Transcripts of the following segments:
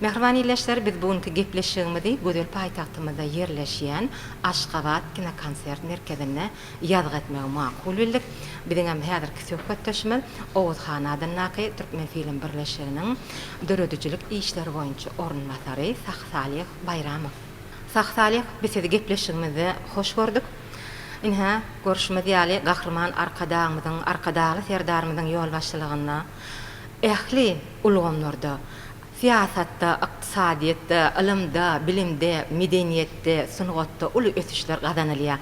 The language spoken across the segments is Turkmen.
Mehriban illeşler biz bugünkü gepleşigimizi Gözel paýtagtymyzda yerleşýän Aşgabat Kinokonsert merkezine ýazg etmegi makul bildik. Biziň hem häzirki söhbetdeşimiz Owuzhan Adannaky Türkmen Film Birleşiginiň döredüjilik işleri boýunça ornmasary Sahsalih Bayramow. Sahsalih, biz sizi gepleşigimizi hoş gördük. Inha görüşme diýäli gahrman arkadagy serdarymyzyň ýol başçylygyna ähli ulgamlarda siyasatda, iqtisadiyyatda, ilimde, bilimde, medeniyette, sungatda uly ösüşler gadanylýar.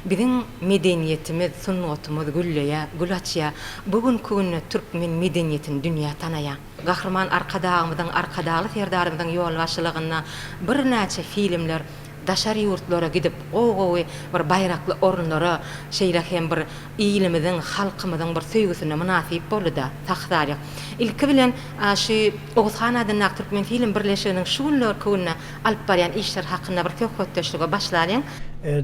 Bizim medeniyetimiz, sungatymyz gülleye, gül açýar. Bugünkü günde Türkmen medeniyetini dünýä tanaýar. Gahrman arkadagy serdarymyzyň ýol başçylygyna bir näçe filmler daşary ýurtlara gidip gowy bir bayrakly orunlara şeýle hem bir iýilimiziň, halkymyzyň bir söýgüsine münasip boldy da Sahsalih. İlki bilen şu Owuzhan Adannaky Türkmen Film Birleşiginiň şu günler köwüne alyp barýan işler hakynda bir söhbetdeşlige başlaýan.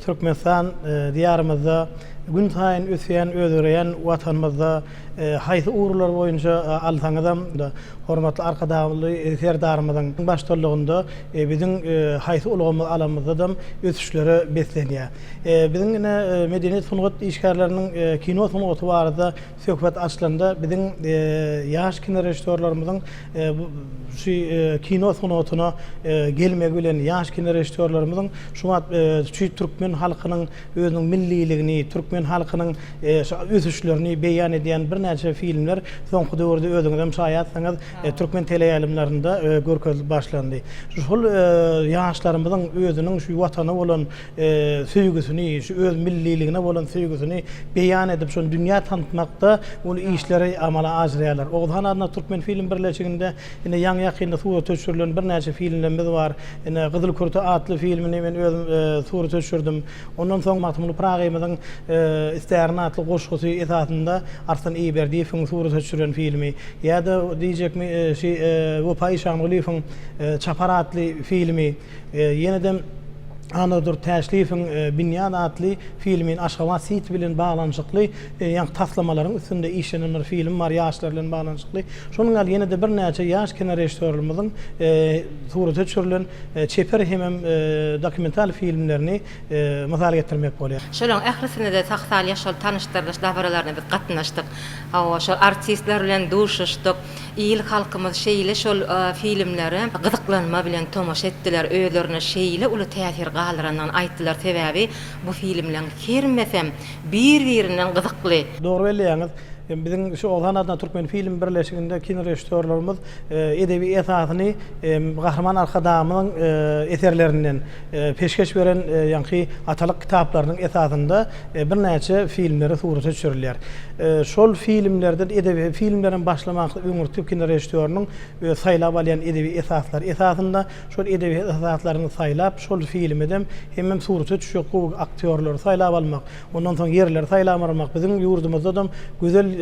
Türkmenistan diyarımızda gün taýyn ösýän, öldüreýän watanymyzda haýsy uğurlar boýunça alsaňyzam da hormatly arkadaşly serdarymyzyň başçylygynda biziň haýsy ulgamyz alamyzda ösüşleri beslenýär. Biziň medeniýet sungat işgärleriniň kino sungaty barada söhbet açylanda biziň ýaş kino rejissörlerimizin şu kino sungatyna gelmegi bilen ýaş kino rejissörlerimizin şuňa Türkmen halkynyň özüniň milliligini, Türkmen halkynyň ösüşlerini beýan edýän bir näçe filmler soňky döwürde özüňizem şaýatsaňyz Türkmen teleýaýlanlarynda görkezilip başlandy. Şol ýaşlarymyzyň özüniň şu watana bolan söýgüsini, şu öz milliligine bolan söýgüsini beýan edip şonu dünýä tanıtmakda ulu işleri amala ajraýarlar. Owuzhan Adannaky Türkmen Film Birleşiginde ine ýaňy ýakynda suwat töçürilen bir näçe filmlerimiz bar. Ine Gyzyl Kurty adly filmini men özüm suwat töçürdüm. Ondan soň Matmuly Pragymyzyň Isterin adly goşgusy esasında Arslan Eýberdiýewiň suwat töçüren filmi ýa-da diýjekmi Wopay Şamguliýewiň Çapar adly filmi ýene-de Anadolu Täşlifiň Binyan adly filmin Aşgabat Sit bilen baglanyşykly ýa taslamaların üstünde işlenen bir film bar, ýaşlar bilen baglanyşykly. Şonuň ýaly ýene-de bir näçe ýaş kino rejissörlerimizin suwat töçürilen çeper hem dokumental filmlerini mysal getirmek bolýar. Şolaň ählisine de Sahsalih şol tanışdyrdyş dabaralarına biz gatnaşdyk. Şol artistler bilen duşuşdyk. İl halkymyz şeýle şol filmleri gyzyklanma bilen tomaşa etdiler. Öýlerine şeýle uly täsir galdyrandan aýtdylar. Sebäbi bu filmleň hermesem bir-birinden gyzykly. Dogry bilýäňiz. Bizim şu Owuzhan Adannaky Türkmen Film Birleşiginde kino rejissörlerimiz edebi esasyny gahrman arkadamyň eserlerinden peşkeş beren ýa-ni atalyk kitaplarynyň esasynda bir näçe filmleri suwat töçürilýär. Şol filmlerden edebi filmleriň başlamakly öňür Türk kino rejissörüniň saýlap alýan edebi esaslar esasynda şol edebi esaslaryny saýlap şol filmden hemmem suwat töçüşýär aktyorlar saýlap almak, ondan soň yerler saýlamarmak biziň ýurdumyzda güzel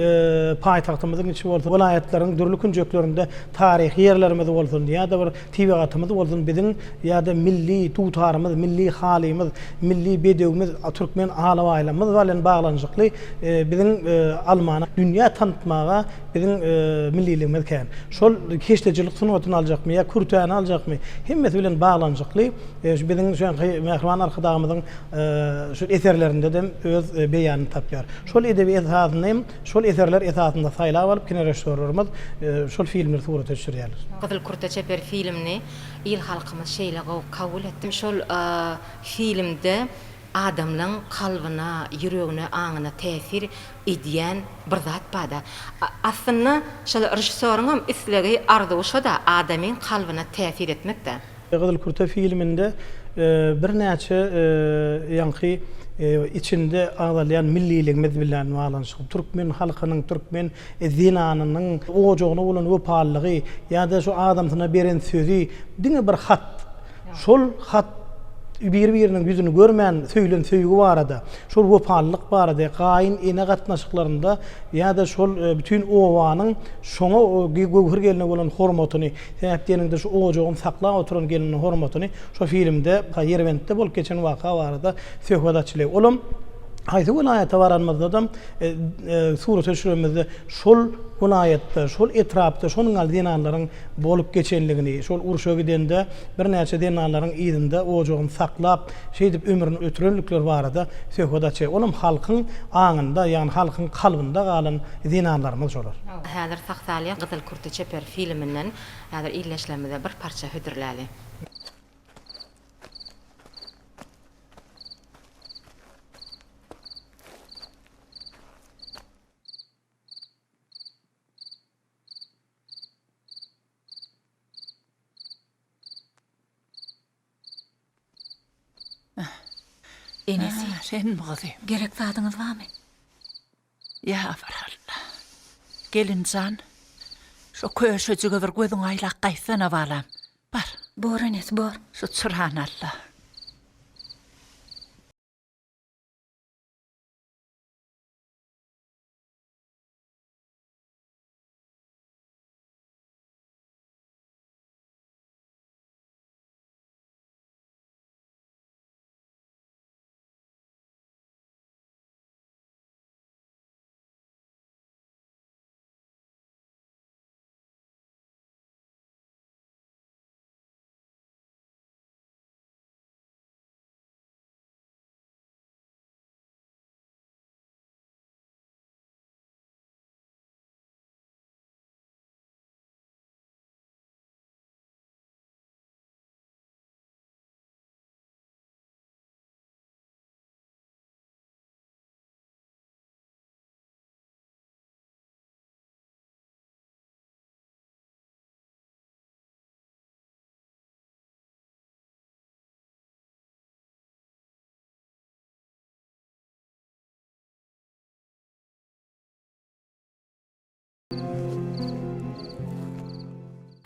paýtagtymyzyň içi bolsa, vilayatleriň dürli künjeklerinde tarih yerlerimiz bolsun, ýa-da bir tibigatymyz bolsun, biziň ýa-da milli tutarymyz, milli halymyz, milli bedewimiz, Türkmen alawaýlamyz bilen baglanyşykly biziň Almana dünýä tanıtmaga biziň milliligimiz kän. Şol keşlejilik sunatyny aljakmy, ýa kurtany aljakmy, hemmesi bilen baglanyşykly biziň şu Mehriban arkadagymyzyň şu eserlerinde de öz beýanyny tapýar. Şol edebi esasyny şol eserler esasında saýlap alyp kino rejissörlerimiz şol filmleri suwat töçürýärler. Gyzyl Kurty çeper filmini il halkymyz şeýle kabul etdi. Şol filmde adamlaryň kalbyna, ýüregine, aňyna täsir edýän bir zat bada. Aslynda şol rejissöriň hem islegi arzuwşy da adamyň kalbyna täsir etmekde. Gyzyl Kurty filminde bir näçe ýa-ni içinde ağlayan milliligimiz bilen bağlanışık. Türkmen halkynyň, Türkmen zinanynyň ojogyna bolan wopallygy ýa-da şu adamsyna beren sözi diňe bir hat. Şol hat bir-biriniň ýüzüni görmän söýlen söýgü barada, şol wopallyk barada, gaýyn ene gatnaşyklarynda ýa-da şol bütün owanyň şoňa göwür geline bolan hormatyny, sebäplerinde şu ojogyny saklap oturan gelinin hormatyny şu filmde ýerwentde bolup geçen waka barada söhbet açyly. Olam Haydi vilayete varanmazda da suru teşrümüzde şol vilayette, şol etrapda şonun al dinanlaryň bolup geçenligini, şol urşa gidende bir näçe dinanlaryň ýerinde ojogyny saklap, şeýdip ömrüni ötürenlikler barada söhbetçi. Olam halkyň aňynda, ýani halkyň kalbynda galan dinanlarymyz şolar. Häzir Saksalya Gyzyl Kurty Çeper filminden häzir illeşlemede bir parça hödürläli. Enesi, Sen mi kızım? gerek zadınız var mı? Ya varalla. Gelin can. Şu köşöcüge bir gözün aylak kaysana valam. Bar. Bor enes, bor. Şu çırhan Allah.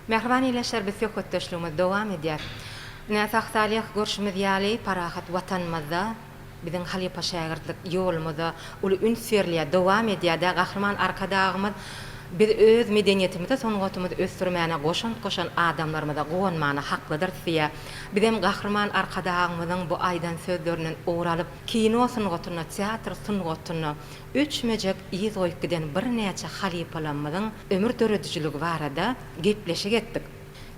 Mehriban ileşler biz yok ötteşlüğümüz devam edýär. Näsaq salih görüşümüz ýaly parahat watanymyzda biziň halipa şägirdlik ýolumyzda uly ünsürliýe dowam edýär-de gahrman arkadagymyz biz öz medeniýetimizde son gotumuzy ösdürmäne goşan adamlarymyza gowanmany haklydyr diýe. Biz hem gahrman arkadagymyzyň bu aýdan sözlerinden uğralyp kino sungatyna, teatr sungatyna üçmejek ýyz goýup giden bir näçe halipalarymyzyň ömür döredijiligi barada gepleşik etdik.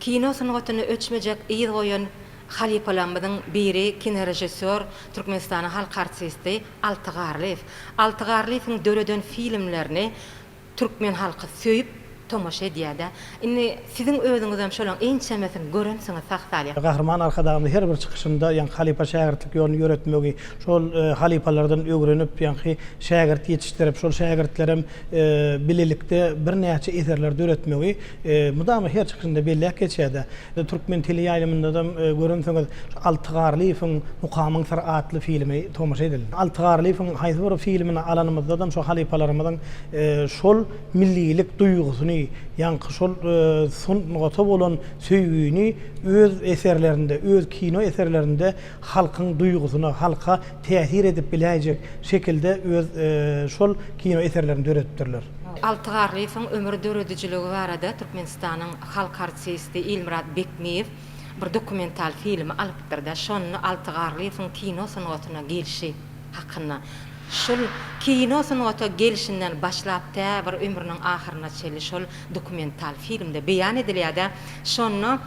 Kino sungatyny üçmejek ýyz goýan halipalarymyzyň biri kino rejissör, Türkmenistanyň halk artisti Altygarlyw. Altygarlywyň döreden filmlerini Türkmen halkı söýüp tomaşa edýär-de. Indi siziň özüňizem şolaň ençemesini görensiňiz Saksalya. Gahrman arkadagymda her bir çykyşynda ýa halipa şägirdlik ýoluny ýöretmegi, şol halipalardan öwrenip ýa-ni şägird ýetişdirip şol şägirdlerim bilelikde bir näçe eserler öwretmegi mudamy her çykyşynda belläk geçýär-de. Türkmen tili ýaýlymynda da görensiňiz Altygarlywyň Mukamyň Sır adly filmi tomaşa edildi. Altygarlywyň haýsy bir filmini alanymyzda da şol halipalarymyň şol millilik duýgusyny ýa-ni şol sungaty bolan söýgüni öz eserlerinde, öz kino eserlerinde halkyň duýgusyna, halka täsir edip biläjek şekilde öz şol kino eserlerini öwretdirler. Altygarlywyň ömür döredijiligi barada Türkmenistanyň halk artisti Ilmrat Bekmeýew bir dokumental film alypdyr-da. Şonu Altygarlywyň kino sunugatyna gelişi hakyna. Şol kino sunugatyna gelişinden başlap bir ömrüniň ahyryna çeli şol dokumental filmde beýan edilýär-de. Şonu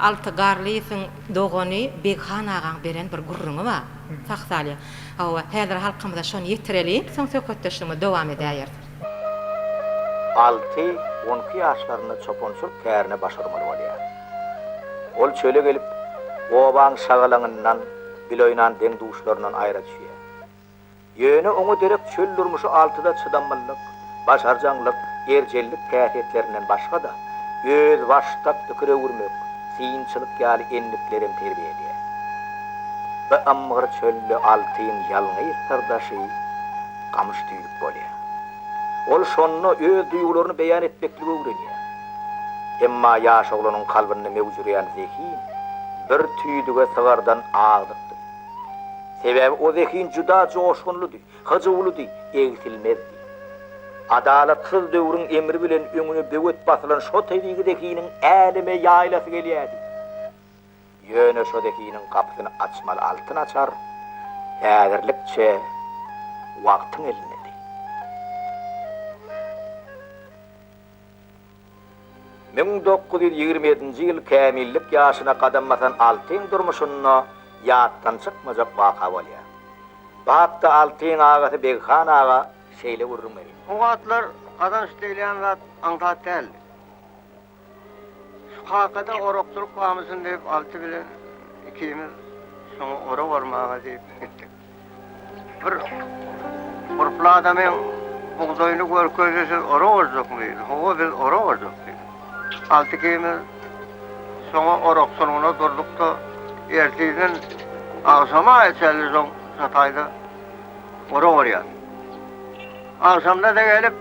Altygarlywyň dogany Bekhan agaň beren bir gurruňy bar. Saksalya. Hawa häzir halkymyza şonu ýetireli, soň söhbetdeşligimiz dowam edýär. 6-12 ýaşlaryny çoponçul kärine başarmaly bolýar. Ol çöle gelip obaň şagalaňyndan, biloýnan deň duşlaryndan aýra düşýär. Ýöne oňa derek çöl durmuşy altyda çydamlyk, başarjanlyk, erjellik käfiyetlerinden başga da öz baştap öküre urmek, synçylyk ýaly enliklerim terbiýe edýär. Ve amgyr çölle altyň ýalňyr sırdaşy gamyş tüýüp bolýar. Ol şonno öz duýgularyny beýan etmeklige öwrenýär. Emma ýaş oglanyň kalbyny mewjurýan zeki bir tüýdüge sygardan agdyk. Sebäbi o zekin juda joşgunludy, hyjywludy, egtilmezdi. Adalatsyz döwrüň emri bilen öňüne böwet basylan şo teýdigi zekiniň älime ýaýlasy gelýärdi. Ýöne şo zekiniň kapysyny açmaly altyn açar, häzirlikçe wagtyň elindedir. Meň 1927-nji ýyl kämillik ýaşyna kadam basan Altyň durmuşyna ýatdan çykmajak waka bolýar. Bahatda Altyň agaty Beghan aga şeýle gurrunmary. O atlar adam işleýän zat aňdat däl. Şu hakada orokçuluk gamysyn diýip Alty bilen ikimiz şoňa ora barmaga diýip gitdik. Bir urpla adamyň buğdaýyny görkezýär ora barjakmy? Howa biz ora barjakdy. Alty ikimiz şoňa orokçulugyna durduk da erteden agşama etjäli soň Sataýda ora barýar. Akşamda da gelip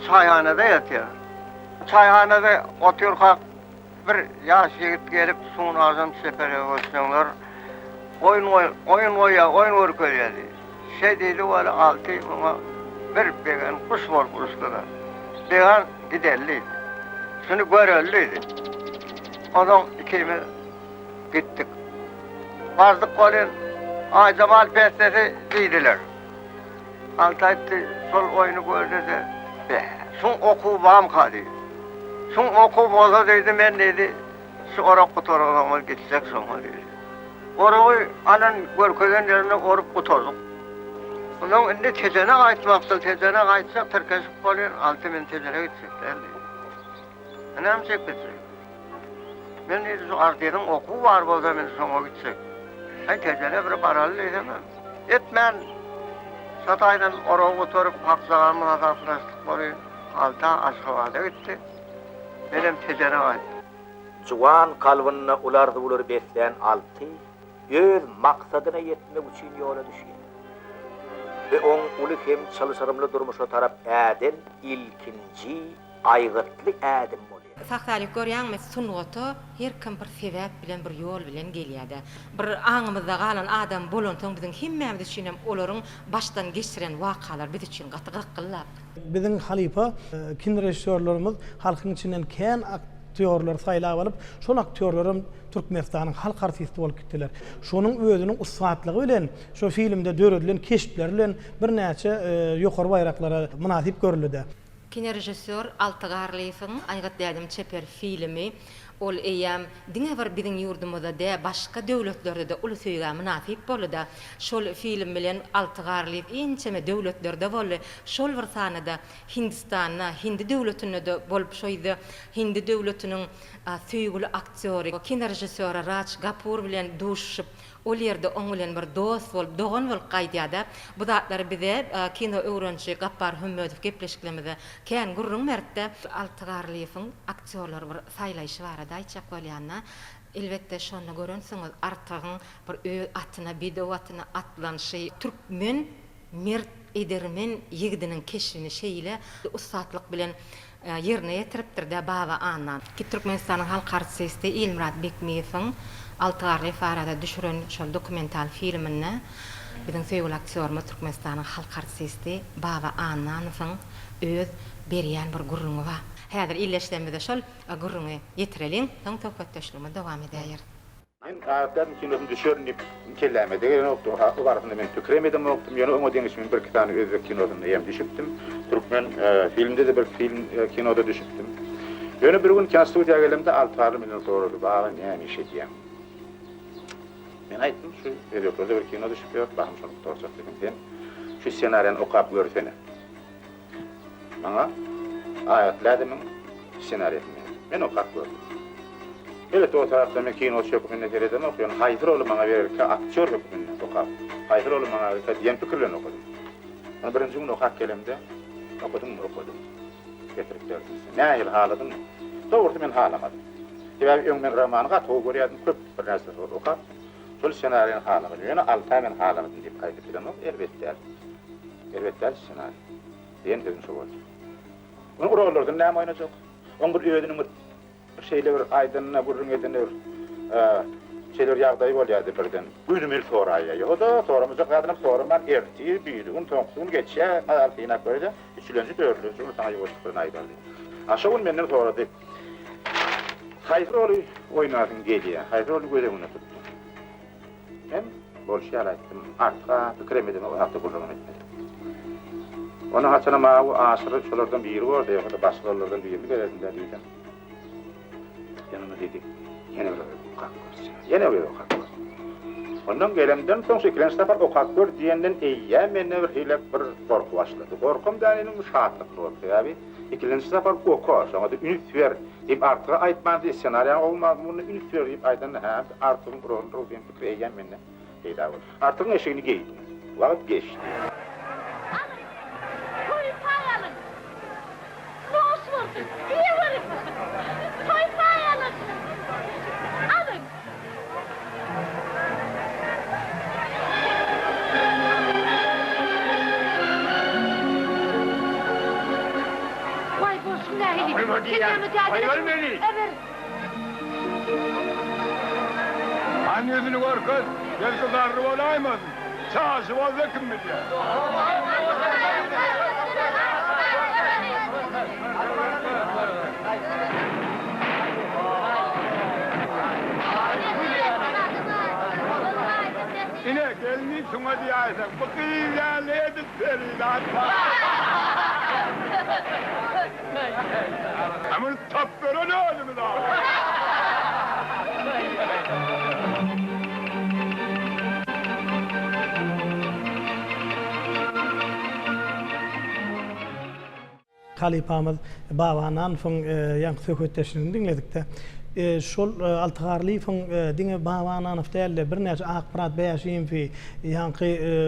çayhanada yatıyor. Çayhanada oturuyor kalk bir yaş yigit gelip suyun ağzını sepere koşuyorlar. Oyun örkölüyor. Şey dedi var Altı ona bir began kuş var kuşlara. Began giderliydi. Şunu görelliydi. Ondan ikimiz gittik. Vardık kolun Ayzamal pestesi deydiler. Altay'da sol oyunu gördü de son oku bağım kaldı. Son oku boza dedi ben dedi şu orak kutorağıma gidecek sonra dedi. Orayı alan görkögen yerine orup kutorduk. Ondan indi tezene kayıtmaktı. Tezene kayıtsak Türkeşik oluyor. Altı min tezene gidecekler dedi. Önem çekmesi. Ben dedi şu artiyenin oku var boza ben sonra gidecek. Hay tezene bir paralı edemem. Etmen. Sataýdan oraya oturup haksagamyň haklaşdyk boly alta Aşgabat'a gitti. Benim tejere gaýtdy. Juwan kalbyny ulardy bular besleýän Alty öz maksadyna ýetmek üçin ýola düşýär. Ve oň uly hem çalyşarymly durmuşa tarap äden ilkinji aýgytly ädim bolýar. Saxtalyk görýäňmi sungaty her kim bir sebäp bilen bir ýol bilen gelýärdi. Bir aňymyzda galan adam bolansoň biziň hemmämiz üçin hem olaryň başdan geçiren wakalar biz üçin gaty gylap. Biziň halipa kin rejissörlerimiz halkyň içinden kän aktyorlar saýlap alyp, şol aktyorlarym Türkmenistanyň halk artisti bolup gitdiler. Şonuň özüniň ustatlygy bilen, şo filmde döredilen keşipler bilen bir näçe ýokary baýraklara munasip görüldi. Kine rejissör Altygarlyň Aýgat Dädim Çeper filmi ol eýem diňe bir biziň ýurdumyzda da başga döwletlerde de uly söýgä munasip boldy. Şol film bilen Altygarly ençeme döwletlerde boldy. Şol bir sanada Hindistana, Hindi döwletinde de bolup şoýdy. Hindi döwletiniň söýgüli aktýory, kine rejissöri Raj Kapoor bilen duşup ol ýerde oň bilen bir dost bolup, dogan bolup gaýdýarda. Bu zatlar bize kino öwrençi Gappar Hümmedow gepleşiklemede kän gurrun mertde Altygarlyň aktýorlary bir saýlaýşy bar edi aýtjak bolýanna. Elbetde şonu görünsiňiz artygyň bir atyna bidew atyna atlanşy türkmen mert edermen ýigidiniň keşini şeýle ustatlyk bilen ýerine ýetiripdir da baba anan. Ki Türkmenistanyň halk artisti Elmurad Bekmeýewiň Altygarly farada düşüren şol dokumental filmine biziň söýgüli aktýorymyz Türkmenistanyň halk artisti baba Ananowyň öz berýän bir gurrungy bar. Häzir illeşlemede şol gurruny ýetireliň, soň töhfetdeşligime dowam edýär. Men aýatdan kinosyny düşürnip kellämede gelen okdy. O barasynda men tükremedim okdum. Ýöne oňa deňişim bir iki tane özbek kinosyny ýem düşüpdim. Türkmen filmde de bir film kinoda düşüpdim. Ýöne bir gün kino studiýaga gelemde Altygarly menen sorady. "Baga näme iş edýäň?" Men aýtdym, "Şu edýoklarda bir kino düşüpýär, bagym şonu torçak dedim. Şu senariýany okap görsene." Maňa aýatladymy senariýany. Men okap gördüm. Evet, o tarafta men kino şöpünde teredem okuyun. Hayır oğlum bana verir ki aktör hükmünde okap. Hayır oğlum bana verir ki diyen fikirlerini okudum. Ben birinci gün okak kelimde okudum. Getirip derdim. Ne yıl haladım? Doğrusu men halamadım. Sebäbi öňmen romanı gat o görýärdim köp bir näse okap. Şol senariýany halamadım. Ýöne alta men halamadım diýip gaýdyp bilemok. Elbetde senariýa. Diýen dedim şo boldy. Onu oralardan näme oýnajak? Oň bir öýüniň bir şeyler aydınına gurrun edene bir şeyler ýagdaý bolýardy birden. Güýdümel soraýa. Ýa-da soramyjak gadynyň soraman erti, büýüdüň toňsun geçe, altyna koýdy. Üçlenji dördlenji onu taňa ýoşdyryp aýdaldy. Aşaw menden sorady. Haýyr roly oýnadyn gelýär. Haýyr roly göreňine tutdy. Men bolşy aýtdym. Artga fikremedim, o hakda gurrun etmedim. Onu haçana mağı aşırı çolardan biri var diye, o da başkalardan birini verirdim dedim. Yanıma dedi, yine öyle okak görse, yine öyle okak görse. Ondan gelemden soň şekilen safar okak gör diyenden eýýä menne bir hilek bir korku başlady. Korkum da ýanyň şatlyk boldy ýa-bi. İkilençi safar okak, şoňa da ünit ber, diýip artyga aýtmady, senariýa bolmaz, muny ünit ber diýip aýdan ha, artygyň rol diýip pikir eýýän menne. Eýda bol. Artygyň eşigini geýdim. Wagt geçdi. Annesi korkut, belki darrı olaymaz. Çağışı olsa kim bilir? Yine gelini şuna diyeysen, bu kıyıya ne edip veriyle ama top böyle ne oldu mu daha? Kalipamız babanan von yang söhbetleşini dinledik de şol altıgarly von dinge babanan afterle bir näçe akbarat beýaşym fi yankı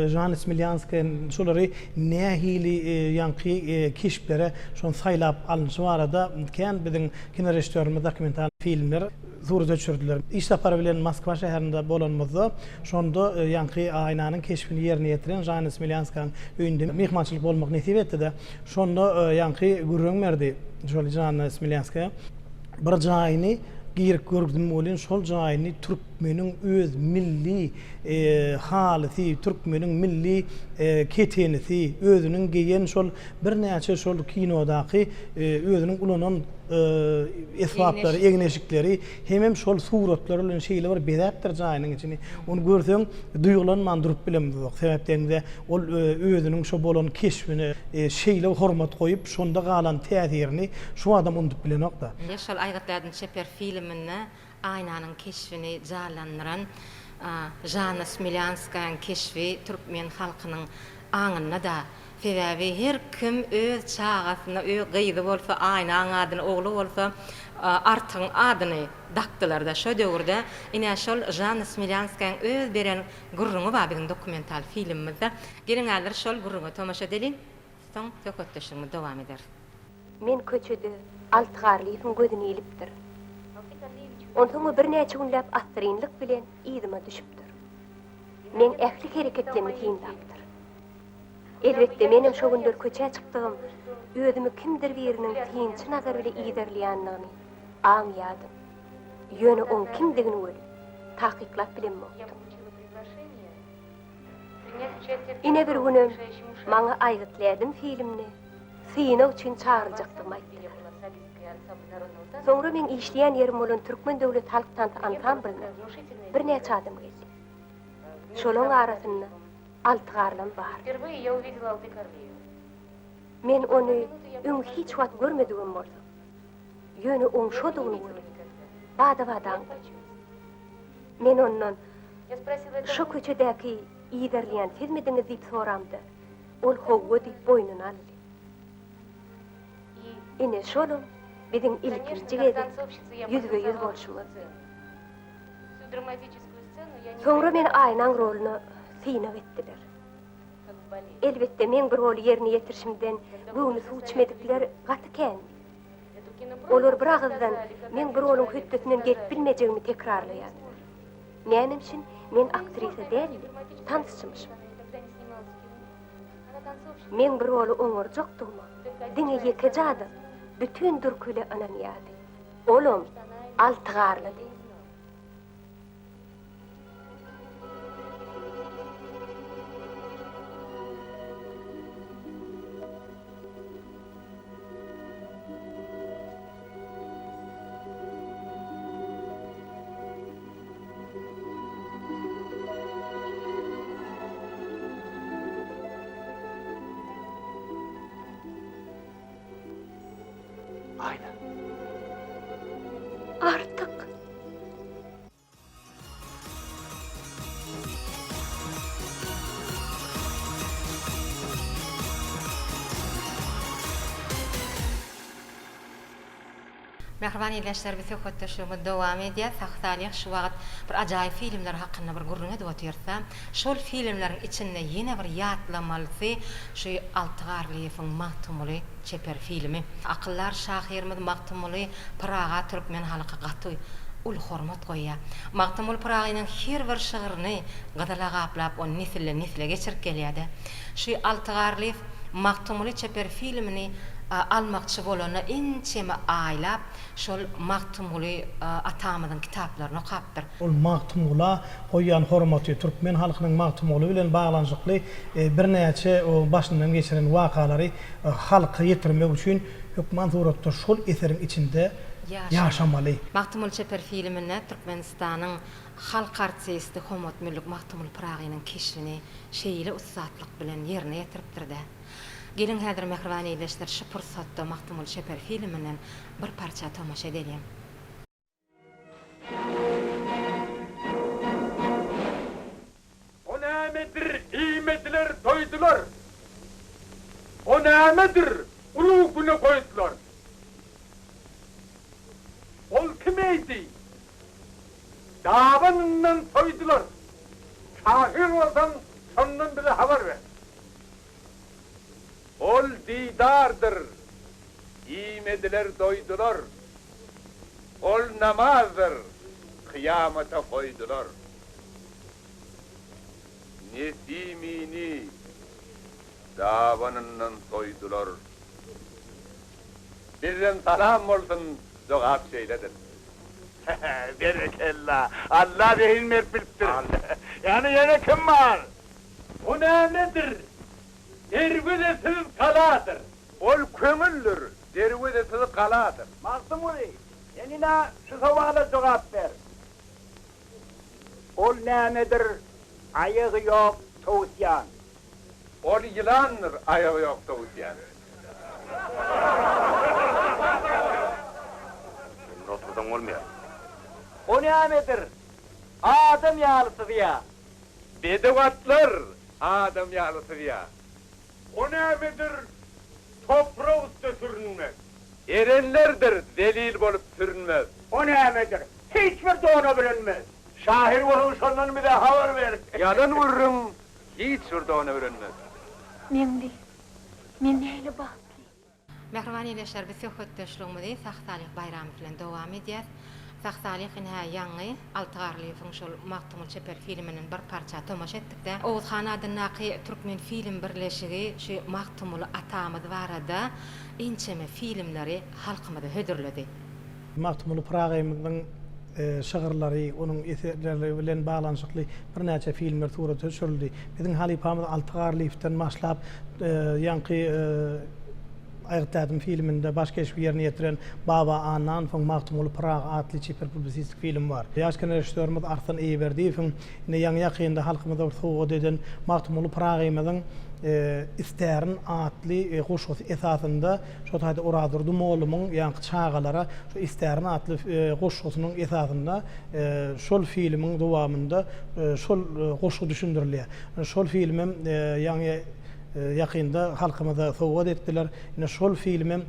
Jan Smilyanskiň şolary nähili yankı kişplere şon saylap alınşy barada kän biziň kino rejissörimiz dokumental filmler Zurda çürdüler. İş sapary bilen Moskva şäherinde bolanmazda şonda yankı aýnanyň keşfini ýerine ýetiren Jan Smilyanskiň öýünde mehmançylyk bolmak nesip etdi de şonda yankı gurrun merdi. Şol Jan Smilyanskiň bir jaýyny girip gördüm bolan şol jaýyny türkmeniň öz milli halyty, türkmeniň milli ketenisi, özüniň geýen şol bir näçe şol kinodaky özüniň ulanan esbaplary, egneşikleri hemem şol suratlar bilen şeýle bir bedäpdir jaýynyň içini. Onu görseň duýgulanman durup bilemdi. Sebäpden ol özüniň şo bolan keşfini şeýle hormat goýup şonda galan täsirini şu adam unutup bilenokda. Şol aýgatlardan çeper filmini aýnanyň keşfini jalandyran Jan Smilyanskiň keşfi türkmen halkynyň aňyna da sebäbi her kim öz çağasyna öz gyýdy bolsa aýnaň adyny ogly bolsa artyň adyny dakdylar da şo döwürde ine şol Jan Smilyanskiň öz beren gurruňy bar biziň dokumental filmimizde geriňäler şol gurruňy tomaşa edin soň söhbetleşigimiz dowam eder. Men köçüdi altıgarlyň gözüni ilipdir. Ondan bir näçe günläp astrynlyk bilen ýydyma düşüpdir. Men ähli hereketlerimi tiýindapdyr. Elbetde menim şo günler köçe çykdygym özümi kimdir biriniň tiýinçi nazar bilen ýyderleýändigimi aňýadym. Ýöne on kimdigini öýle takyklap bilenmokdum. Ine bir günem maňa aýgytlaýdym filmini syna üçin çağırjakdymy aýtdylar. Soňra men işleýän ýerim bolan Türkmen döwlet halk tanty ansamblyna bir näçe adam geldi. Şolaň arasynda altıgarlan bar. Men onu öň hiç wagt görmedigim boldy. Ýöne oň şodugyny gördim. Bada-bada. Men ondan şo köçedäki ýyderleýän tezmediňiz diýip soramdy. Ol howwa diýip boýnuny aldy. Ine şolum biziň ilkinji gezek yüzbe-yüz bolşumyz. Soňra men aýnaň roluny synap etdiler. Elbetde men bir rol ýerine ýetirişimden göwni suw içmedikler gaty kän. Olar bir agızdan men bir rolun hüddetinden gelip bilmejegimi tekrarlaýardylar. Näme üçin men aktrisa däl, tanysçymyşym. Men bir rolu oňarjakdymy, diňe ýekejady. Bütün dürküle ananýady. Olum altıgarlydy. Aynen. Artık. Merhaban iyileşler bizi kötüşümü devam ediyor. Saxtalıq şu wagt bir ajaýyp filmler hakkında bir gurruna döwetýärsem, şol filmlerin içinde yine bir ýatlamaly şu Altygarlyýewiň Magtumuly çeper filmi. Akıllar şahyrmy Magtumuly Praga türkmen halky gaty ul hormat goýýar. Magtumul Pragynyň her bir şygyryny gadala gaplap onu nisle geçirip gelýärdi. Şu Altygarlyýew Magtumuly çeper filmini almakçı bolana inçeme aýlap şol Magtumuly atamyzyň kitaplaryny okapdyr. Ol Magtumula goýan hormaty türkmen halkynyň Magtumuly bilen baglanjykly birnäçe o başyndan geçiren wakalary halka ýetirmek üçin hökümet suratda şol eseriň içinde ýaşamaly. Magtumul çeper filminde Türkmenistanyň halk artisti Homot Mülük Magtumul Pragynyň keşfini şeýle ussatlyk bilen ýerine ýetiripdirdi. Gelin häzir mehriban eýleşler şu pursatda Magtumul çeper filminden bir parça tamaşa edelim. O nämedir iýmediler, toýdular. O nämedir uluw güne koýdular. Ol kim eýdi? Dawanyndan toýdular. Şahir bolsaň şondan bile habar ver. Ol didardır. İýmediler, doýdular. Ol namazdır. Kıyamata koydular. Nesimini davanından soydular. Birden salam olsun, cevap söyledin. Berekella, Allah behin merpilttir. Yani yine kim var? O nedir? Dervizesiz kaladır. Ol kömüldür, dervizesiz kaladır. Magtumuly, yenine şu suala cevap ver. Ol nedir? Ayağı yok, tavusyan. Ol yılandır, ayağı yok, tavusyan. Noturdan olmuyor. O nedir? Adam yağlısı diye. Bedevatlar, adam yağlısı diye. O nedir? Toprağı üstü sürünmez. Erenlerdir, delil bolup sürünmez. O nedir? Hiçbir doğru bilinmez. Şahir vurun şondan bir de havar ver. Yalan vururum, hiç şurada onu öğrenmez. Mendi. Men näle bahtly. Mehriban eýleşler bizi kötüşlüğümde Saxtalıq bayramy bilen dowam edýär. Saxtalıq ine ýangy Altygarlyýewiň şol Magtumul çeper filminiň bir parça tamaşa etdik-de. Owuzhan adynaky türkmen film birleşigi şu Magtumuly atamyz barada inçeme filmleri halkymyza hödürledi. Magtumuly Pragynyň şagyrlary, onuň eserleri bilen baglanşykly birnäçe filmler suratda düşürildi. Biziň halypamyz Altygarlyýewden başlap ýanky Aýgtadım filminde baş keşfi ýerine ýetiren Baba Anan von Magtumuly Prag adly çeper publisistik film bar. Ýaşky rejissörimiz Artan Eýberdiýew ine ýaňy ýakynda halkymyza sowgat eden Magtumuly Pragynyň isterin adly goşgy esasynda şo taýda Oradur Dumolumyň ýanky çağalara şo isterin adly goşgynyň esasynda şol filmiň dowamında şol goşgy düşündirilýär. Şol filmim ýaňy yakında halkımıza sowgat etdiler. Ine şol filmim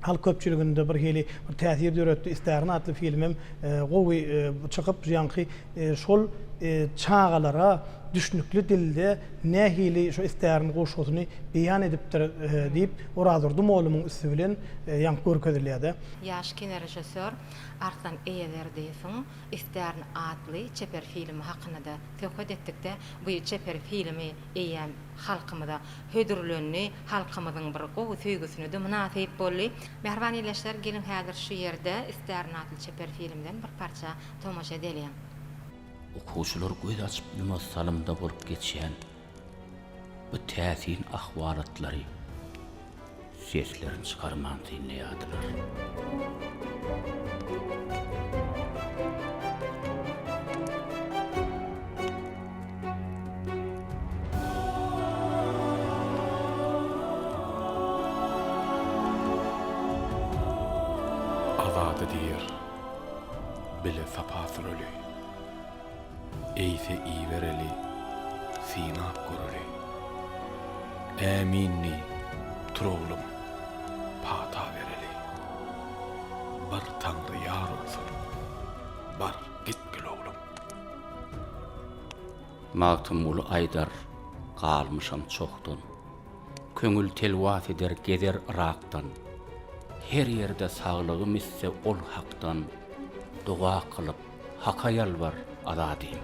halk köpçüliginde bir hili bir täsir döretdi. Isterin adly filmim gowy çykyp ýanky şol çağalara düşnükli dilde nähili şu isterin goşgyny beýan edipdir diýip Oradur Dumolumyň üstü bilen ýanky görkezilýärdi. Ýaş kino rejissör Artan Eýberdiýewiň isterin adly çeper filmi hakynda söhbet etdik-de bu çeper filmi eýem halkymyza hödürlenni, halkymyzyň bir gowy söýgüsine de münasip boldy. Mehriban eýleşler, gelin häzir şu ýerde isterin adly çeper filmden bir parça tamaşa edelim. Okuwçylar göz açyp namaz salymda bolup geçýän bu täsin ahwalatlary seslerini çykarman dinleýärdiler. Adı diýer, bile sapasıröli, eýse iýbereli, sinap göreli. Äminni, turoglum, pata vereli. Bar Tanrı yar olsun, bar gitgil oglum. Magtymul aýdar, galmışam çokdan. Köngül telwat eder geder raktan. Her yerde sağlığım isse ol haktan. Dua kılıp, haka yalvar adadiyim.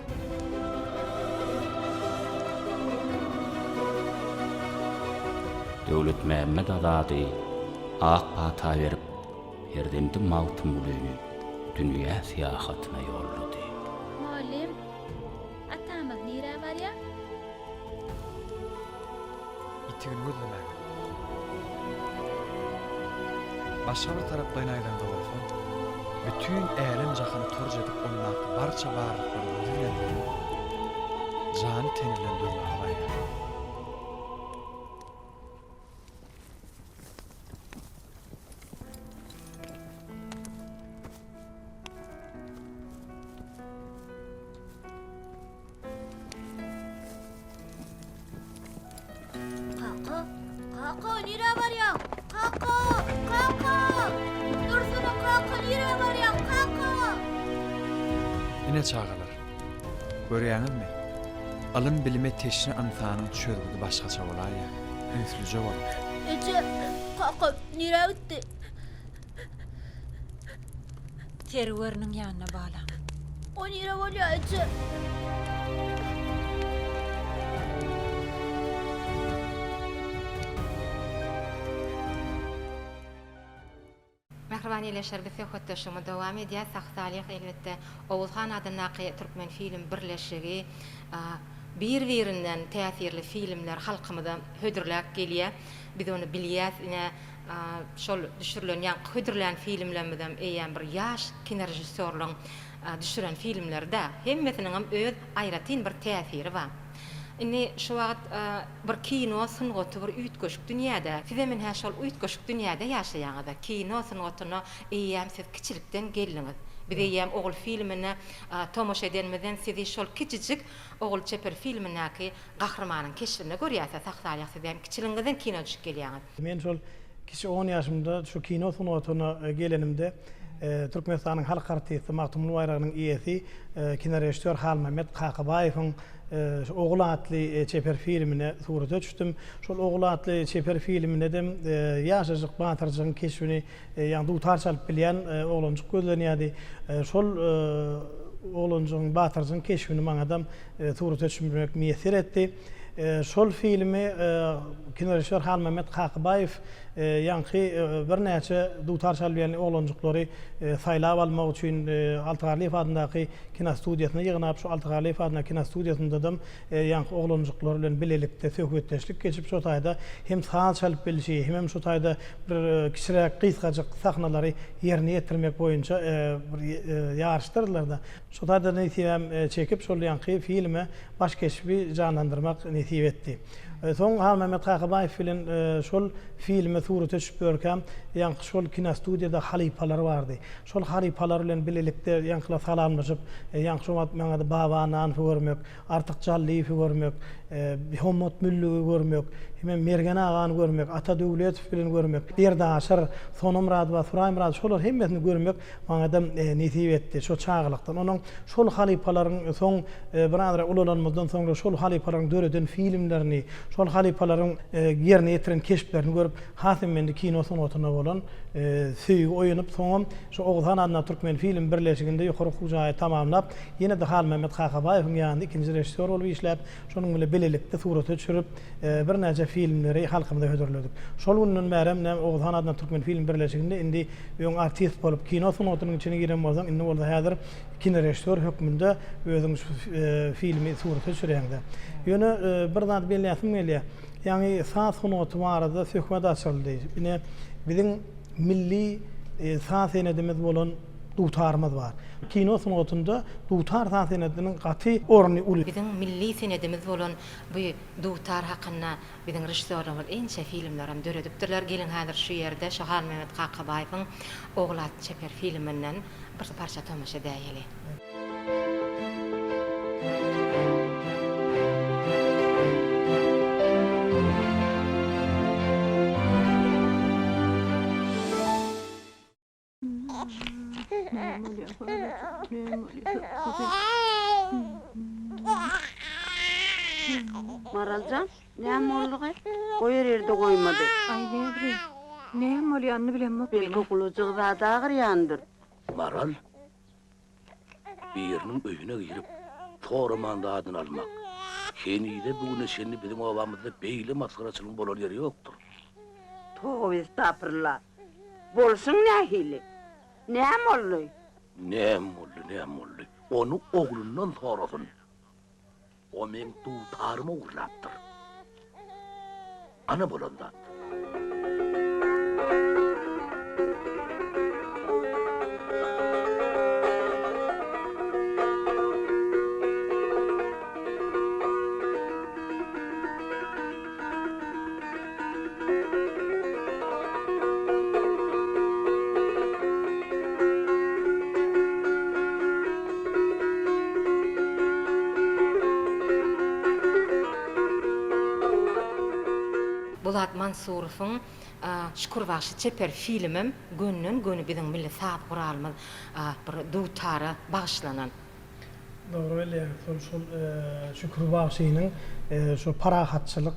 Döwlet Mehmet adady, ak pata verip, herdemdi Magtymul öýüni dünýä siýahatyna ýollady. Muallim, atamyz nire barya? İtigin gözlemäň. Başga bir tarapdan aýdanda bolsa, bütün älim jahyny turj edip onnak barça barlyklary özünden jan teni bilen döwmek barya. Kaka, nire barya? Kaka! Dursana kaka, nire barya? Kaka! Ine çağalar. Görýäňizmi? Alym bilime teşni ansanyň çözgüdi başgaça bolar ya. Ünsüzje bolar. Ece, kaka, nire gitti? Terwörüniň ýanyna balam. O nire bolýar Ece? Mehriban eleşer bize hötdeşimi dowam edýär. Saksalyk elbetde Owulhan adynaky türkmen film birleşigi bir-birinden täsirli filmler halkymyza hödürläp gelýär. Biz onu bilýäs, ine şol düşürilen hödürlen filmlerden eýen bir ýaş kinorejissörlüň düşüren filmlerde hemmesiniň hem öz aýratyn bir täsiri bar. Inni şu wagt bir kino sungaty bir üýtgeşik dünýäde, size men şol üýtgeşik dünýäde ýaşaýaňyzda kino sungatyny eýäm siz kiçilikden geldiňiz. Bir eýäm ogul filmini tomoşa edenmeden sizi şol kiçijik ogul çeper filminäki gahrmanyň keşfini görýärsiz. Saksalýak siz hem kiçiligiňizden kino düşüp gelýäňiz. Men şol kiçi 10 ýaşymda şu kino sunatyna gelenimde Türkmenistanyň halk artisti Magtymul Bayragynyň iýesi kinorejissör Hal Mehmet Kakabaýewiň Oğul adly çeper filmine surata düşdüm. Şol Oğul adly çeper filmine de ýaşajyk batyrjyň keşfini ýa-ni dutar çalyp bilýän oğlanjyk gözlenýärdi. Şol oğlanjyň batyrjyň keşfini maňa surata düşürmek meýesir etdi. Şol filmi kinorejissör Hal Mehmet Kakabaýew ýanky bir näçe dutar çalýan oğlanjyklary saýlap almak üçin Altygarlyf adynaky kino studiýasyna ýygnap, şu Altygarlyf adynaky kino studiýasynda da ýanky oğlanjyklar bilen bilelikde söhbetleşik geçip şu taýda hem saz çalyp bilýär, hem şu taýda bir kişirek gysgaçyk sahnalary ýerine ýetirmek boýunça bir ýarışdyrdylar da. Şu taýda näsibem çekip şol ýanky filmi baş keşbi canlandyrmak nesip etdi. Soň Hal Mehmet Kakabaýew bilen şol filmi surata düşüp görkem, ýanky şol kino studiýada halipalar bardy. Şol halipalar bilen bilelikde ýankyla salamlaşyp, ýanky şo maňa da babanan görmek, artyk jallyy görmek, Homot Müllügi görmek, hem Mergen agany görmek, Ata Döwletow bilen görmek, Berdaşyr, Sonumrad we Suraýmrad şolar hemmesini görmek maňa da nesip etdi. Şo çağlykdan onuň şol halipalaryň soň bir ulanmazdan soňra şol halipalaryň döreden filmlerini, şol halipalaryň ýerine ýetiren keşplerini görüp hasymmendi kino sunatyna bolan süýgi oýunyp soňam şu Owulhan adına türkmen film birleşiginde ýokary hujaýy tamamlap ýene de Hal Mehmet Kakabaýewiň ýanynda ikinji rejissör bolup işläp şonuň bilen bilelikde surata düşürüp bir näçe filmleri halkymyza hödürledik. Şol günden bäri Owulhan adına türkmen film birleşiginde indi ýoň artist bolup kino sunatynyň içine giren bolsam indi bolsa häzir kino rejissör hökmünde özüň filmi surata düşürýärdi. Ýöne bir zat belläsim gelýär. Ýani saz sunaty barada söhbet açyldy. Ine biziň milli saz senedimiz bolan dutarmaz var. Kino sanatında dutar sanatının gaty orny uly. Bizim milli senedimiz bolan bu dutar hakkında bizim rejissörler ençe filmlerim döredipdirler. Gelin hazır şu yerde Şahal Mehmet Qaqabayewiň Oglat Çeper filminden bir parça tamaşa edäýeli. Maralcan, näme boldy? Goýar ýerde goýmady. Ay ne bileyim. Näme bolýanny bilemok. Belki kulucuk zada agyrýandyr. Maral, bir yerinin öýüne girip, tormanda adyn almak. Henide bugüne şeni bizim obamyzda beýle maskaraçylyk bolar ýeri ýokdur. Towy estağfurullah. Bolsun nähili? Näme boldy? Näme boldy? Onu oglundan sorasyn. O men tutarmy uğurlapdyr. Ana bolanda. Bulat Mansurowyň Şükürbaşy Çeper filmim gönnün gönü bizim milli sap guralymyz bir dutara bagşlanan. Doğru öyle. Şol Şükürbaşynyň şu parahatçylyk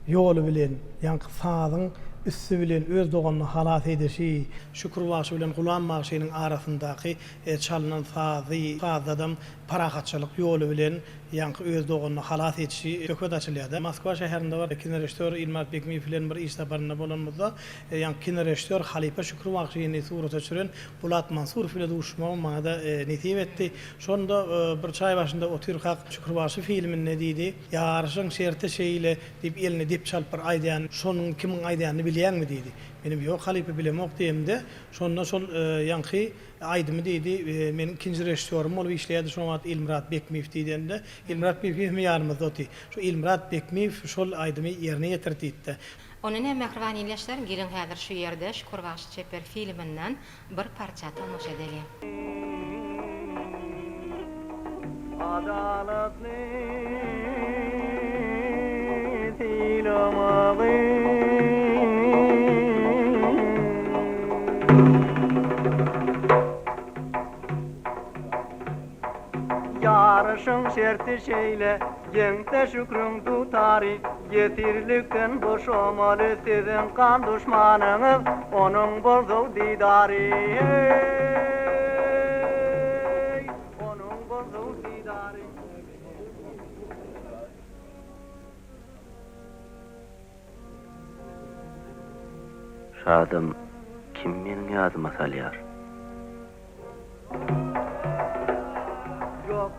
ýoly bilen ýanky sazyň üstü bilen öz doganyny halat edişi, Şükürbaşy bilen Gulam Bagşynyň arasyndaky çalynan sazadam parahatçylyk ýoly bilen ýanky öz doganyny halat edişi köket açylýar. Moskwa şäherinde bar kino rejissör Ilmaz Bekmiýew bilen bir iş taparynda bolanmyzda ýanky kino rejissör Halipa Şükürbaşyny suratga düşüren Bulat Mansurow bilen duşmagy maňa da netip etdi. Şonda bir çay başynda oturýak Şükürbaşy filmini ne diýdi? Ýaryşyň şerte şeýle diýip elini dip çalyp bir aýdýan, şonuň kimiň aýdýanyny bilýärmi diýdi. Benim ýok Halipa bilemok diýemde, şonda şol ýanky aýdymy diýdi, men ikinji rejissörim bolup işleýärdi şo wagt Ilmaz Bekmiýew diýende. Ilmaz Bekmiýew ýarymyzda oty. Şu Ilmaz Bekmiýew şol aýdymy ýerine ýetirdi. Onu ne mehribaniyleşler gelin hazır şu yerde Şükürbaşy Çeper filminden bir parça tamaşa edelim. Adaletli dilamagy yarışın şerti şeyle yeňte şükrüň tutary yetirlikden boşamaly sizin kan düşmanyňyz onuň boldy didary onuň boldy didary Şadym kim meniň ýadyma salýar?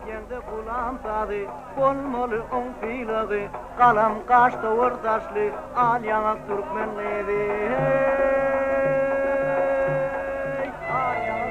Yende Gulam sazy, bolmaly oň filagy, galam gaşda wurdaşly, al ýaňak türkmenleri. Al ýaňak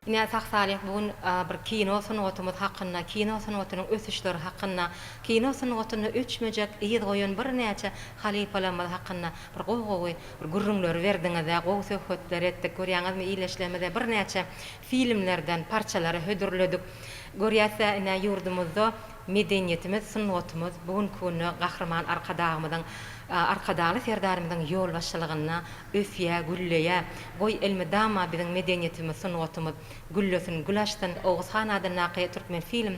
Ine Saksalih bugün bir kino sanatymyz hakynda, kino sanatynyň ösüşleri hakynda, kino sanatyny üçmejek ýyl goýan bir näçe halipalarymyz hakynda bir gowy, bir gurrunlar berdiňiz, gowy söhbetler etdik, görýäňizmi iýleşlemede bir näçe filmlerden parçalary hödürledik. Görýäsä ine ýurdumyzda medeniýetimiz, sanatymyz bugün günü gahrman arkadagymyzyň arkadaly serdarymyň ýol başçylygyna öfýä, gülleýä, goý elmi dama biziň medeniýetimiz, sungatymyz güllesin, gülaşdyn. Oğuzhan adyna Türkmen film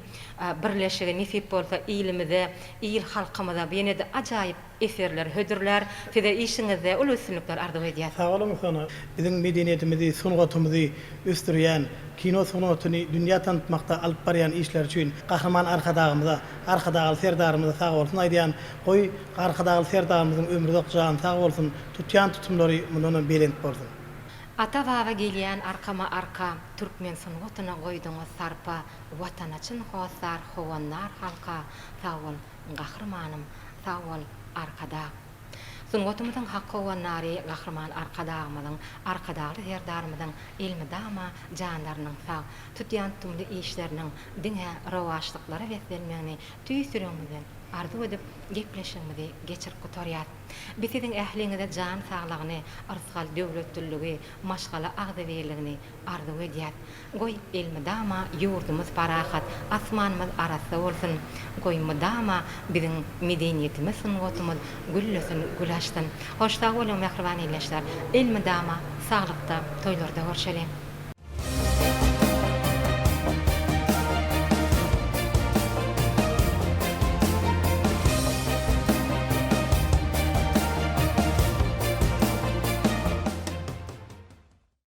birleşigi nisip bolsa ilimide, il halkymyza ýene-de ajaýyp eserler, hödürler, size işiňizde ul üstünlikler ardy edýär. Sağ olun sana. Bizim medeniýetimizi, sungatymyzy östürýän, kino sungatyny dünýä tanıtmakda alyp barýan işler üçin Gahrman arkadagy serdarymyza sağ bolsun aýdýan, goý arkadagy serdarymyzyň ömrüde jan sağ bolsun, tutýan tutumlary mundan belent bolsun. Ata baba gelýän arkama arka Türkmen sungatyna goýdyňyz sarpa, watana çyn hosar, howanlar halka, sağ bol Gahrmanym, sağ bol arkada. Sungatymyzyň haqqy owanlary Gahrman arkadagy serdarymyzyň ilmi dama janlarynyň sağ tutýan tutumly işleriniň diňe rawaşlyklary weslenmegini tüýsüreňizden arzu edip gepleşigimizi geçirip gotarýar. Biziň ähliňizde jan saglygyny, arsgal döwletçiligi, maşgala agdaberligini arzu edýär. Goý ilmi dama ýurdumyz parahat, asmanymyz arasy bolsun. Goý dama biziň medeniýetimiz, sungatymyz güllesin, gülaşdyn. Hoşta bolan mehriban ýeşler. Ilmi dama saglykda, toýlarda görşelim.